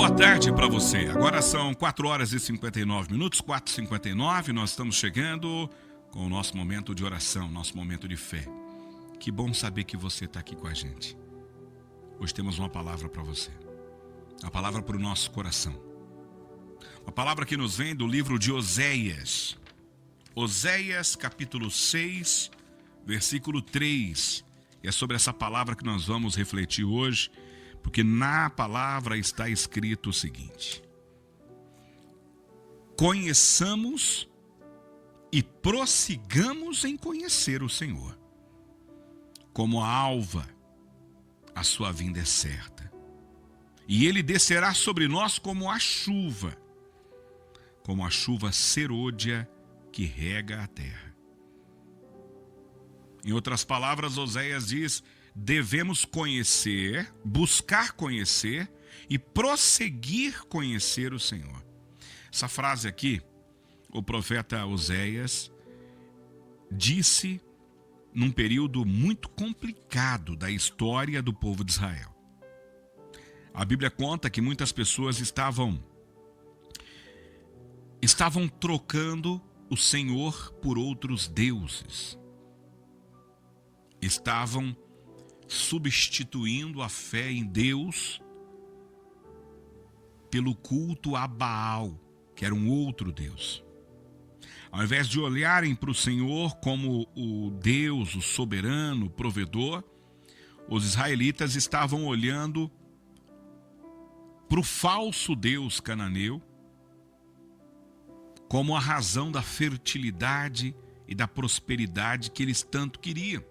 boa tarde para você. Agora são 4 horas e 59 minutos, 4h59. Nós estamos chegando com o nosso momento de oração, nosso momento de fé. Que bom saber que você está aqui com a gente. Hoje temos uma palavra para você. A palavra para o nosso coração. Uma palavra que nos vem do livro de Oséias. Oséias, capítulo 6, versículo 3. E é sobre essa palavra que nós vamos refletir hoje, porque na palavra está escrito o seguinte: conheçamos e prossigamos em conhecer o Senhor. Como a alva, a sua vinda é certa, e ele descerá sobre nós como a chuva serôdia que rega a terra. Em outras palavras, Oséias diz: devemos conhecer, buscar conhecer e prosseguir conhecer o Senhor. Essa frase aqui, o profeta Oséias disse num período muito complicado da história do povo de Israel. A Bíblia conta que muitas pessoas estavam trocando o Senhor por outros deuses. Estavam substituindo a fé em Deus pelo culto a Baal, que era um outro Deus. Ao invés de olharem para o Senhor como o Deus, o soberano, o provedor, os israelitas estavam olhando para o falso Deus cananeu como a razão da fertilidade e da prosperidade que eles tanto queriam.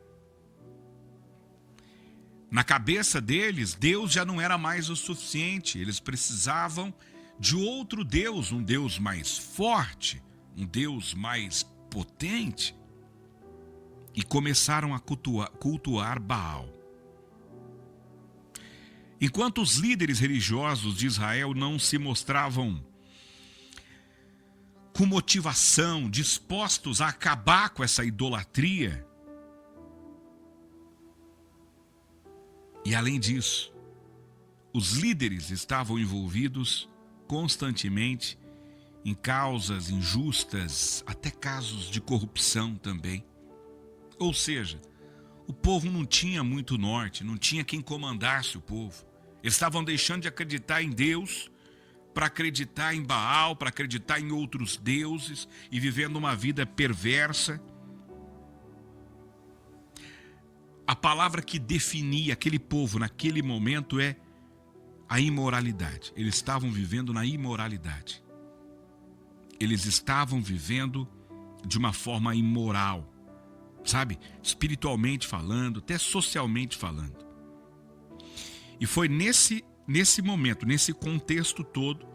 Na cabeça deles, Deus já não era mais o suficiente. Eles precisavam de outro Deus, um Deus mais forte, um Deus mais potente. E começaram a cultuar Baal. Enquanto os líderes religiosos de Israel não se mostravam com motivação, dispostos a acabar com essa idolatria, e além disso, os líderes estavam envolvidos constantemente em causas injustas, até casos de corrupção também. Ou seja, o povo não tinha muito norte, não tinha quem comandasse o povo. Eles estavam deixando de acreditar em Deus para acreditar em Baal, para acreditar em outros deuses e vivendo uma vida perversa. A palavra que definia aquele povo naquele momento é a imoralidade. Eles estavam vivendo na imoralidade. Eles estavam vivendo de uma forma imoral, sabe? Espiritualmente falando, até socialmente falando. E foi nesse momento, nesse contexto todo,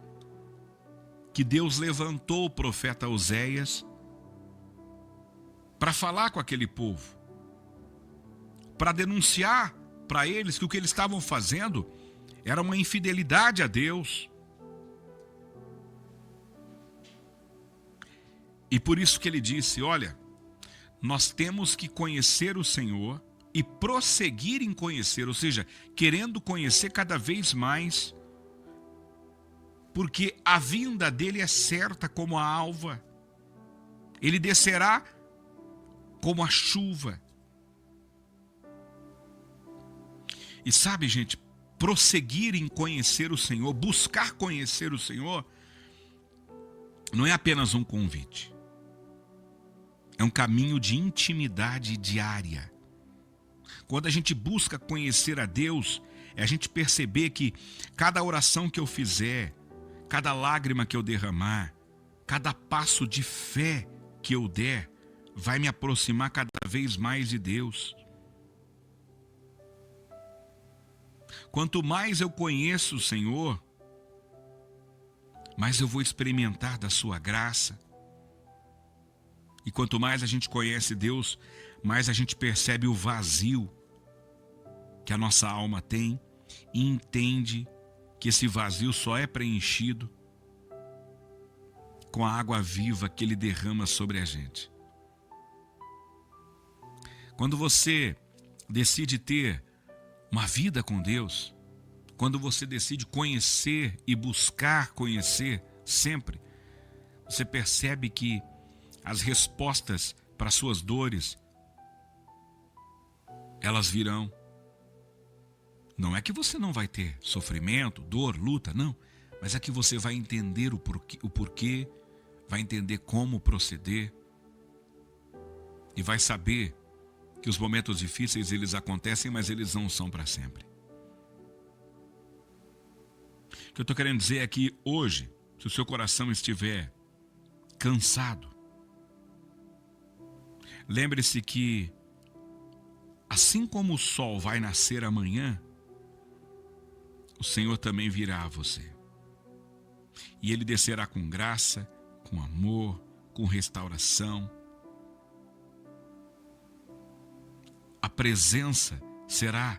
que Deus levantou o profeta Oséias para falar com aquele povo, para denunciar para eles que o que eles estavam fazendo era uma infidelidade a Deus. E por isso que ele disse: olha, nós temos que conhecer o Senhor e prosseguir em conhecer, ou seja, querendo conhecer cada vez mais, porque a vinda dele é certa como a alva. Ele descerá como a chuva. E sabe, gente, prosseguir em conhecer o Senhor, buscar conhecer o Senhor, não é apenas um convite. É um caminho de intimidade diária. Quando a gente busca conhecer a Deus, é a gente perceber que cada oração que eu fizer, cada lágrima que eu derramar, cada passo de fé que eu der, vai me aproximar cada vez mais de Deus. Quanto mais eu conheço o Senhor, mais eu vou experimentar da sua graça. E quanto mais a gente conhece Deus, mais a gente percebe o vazio que a nossa alma tem e entende que esse vazio só é preenchido com a água viva que Ele derrama sobre a gente. Quando você decide ter uma vida com Deus, quando você decide conhecer e buscar conhecer sempre, você percebe que as respostas para suas dores, elas virão. Não é que você não vai ter sofrimento, dor, luta, não. Mas é que você vai entender o porquê, vai entender como proceder. E vai saber que os momentos difíceis, eles acontecem, mas eles não são para sempre. O que eu estou querendo dizer é que hoje, se o seu coração estiver cansado, lembre-se que, assim como o sol vai nascer amanhã, o Senhor também virá a você. E Ele descerá com graça, com amor, com restauração. A presença será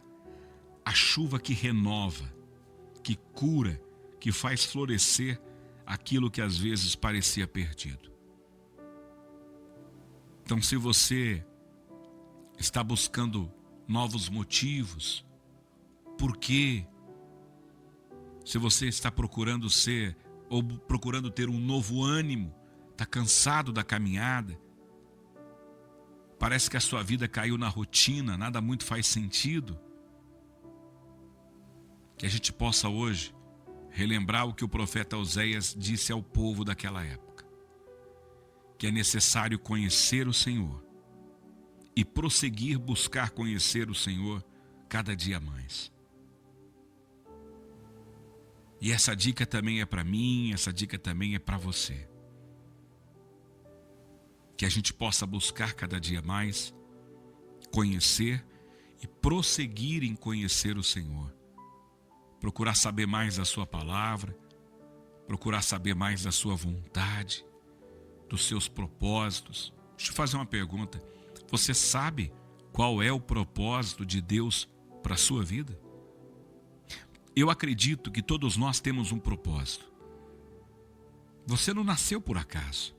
a chuva que renova, que cura, que faz florescer aquilo que às vezes parecia perdido. Então, se você está buscando novos motivos, por quê? Se você está procurando ser ou procurando ter um novo ânimo, está cansado da caminhada, parece que a sua vida caiu na rotina, nada muito faz sentido, que a gente possa hoje relembrar o que o profeta Oséias disse ao povo daquela época, que é necessário conhecer o Senhor e prosseguir buscar conhecer o Senhor cada dia mais. E essa dica também é para mim, essa dica também é para você. Que a gente possa buscar cada dia mais, conhecer e prosseguir em conhecer o Senhor. Procurar saber mais da sua palavra, procurar saber mais da sua vontade, dos seus propósitos. Deixa eu fazer uma pergunta. Você sabe qual é o propósito de Deus para a sua vida? Eu acredito que todos nós temos um propósito. Você não nasceu por acaso.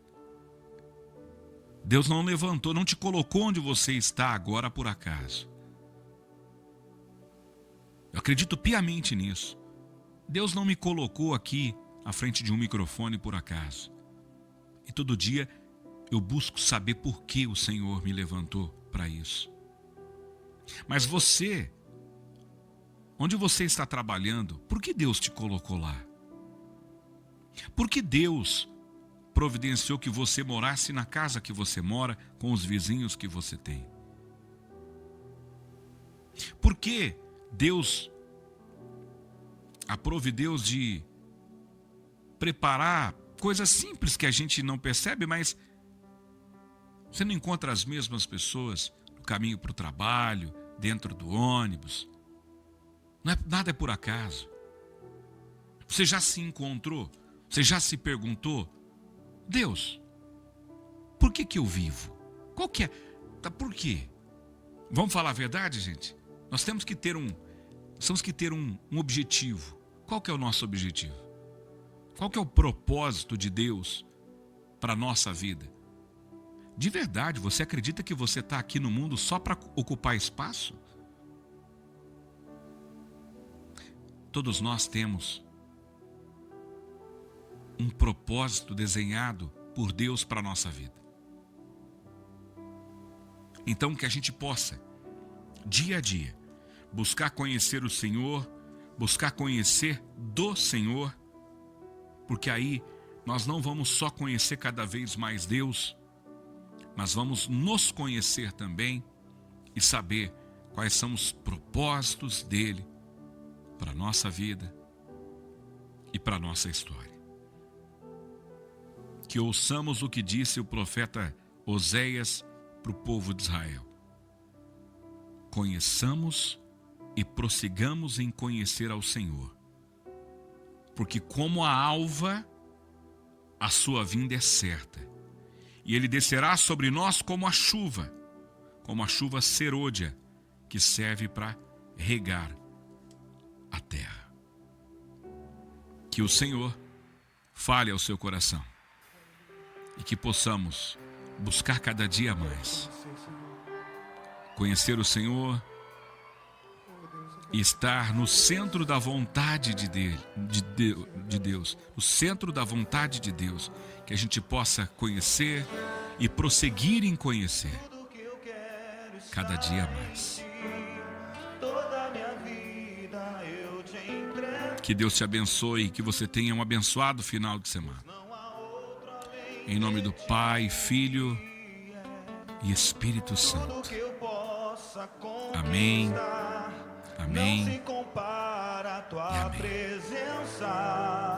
Deus não levantou, não te colocou onde você está agora por acaso. Eu acredito piamente nisso. Deus não me colocou aqui à frente de um microfone por acaso. E todo dia eu busco saber por que o Senhor me levantou para isso. Mas você, onde você está trabalhando, por que Deus te colocou lá? Por que Deus providenciou que você morasse na casa que você mora, com os vizinhos que você tem? Por que Deus aprove Deus de preparar coisas simples que a gente não percebe, mas você não encontra as mesmas pessoas no caminho para o trabalho, dentro do ônibus? Nada é por acaso. Você já se encontrou? Você já se perguntou: Deus, por que eu vivo? Qual que é? Por quê? Vamos falar a verdade, gente? Nós temos que ter um objetivo. Qual que é o nosso objetivo? Qual que é o propósito de Deus para a nossa vida? De verdade, você acredita que você está aqui no mundo só para ocupar espaço? Todos nós temos um propósito desenhado por Deus para a nossa vida. Então, que a gente possa, dia a dia, buscar conhecer o Senhor, buscar conhecer do Senhor, porque aí nós não vamos só conhecer cada vez mais Deus, mas vamos nos conhecer também e saber quais são os propósitos dele para a nossa vida e para a nossa história. Que ouçamos o que disse o profeta Oséias para o povo de Israel. Conheçamos e prossigamos em conhecer ao Senhor, porque como a alva, a sua vinda é certa, e ele descerá sobre nós como a chuva serôdia, que serve para regar a terra. Que o Senhor fale ao seu coração e que possamos buscar cada dia mais conhecer o Senhor, e estar no centro da vontade de Deus, no centro da vontade de Deus, que a gente possa conhecer e prosseguir em conhecer cada dia mais. Que Deus te abençoe e que você tenha um abençoado final de semana. Em nome do Pai, Filho e Espírito Santo. Amém. Amém. E amém.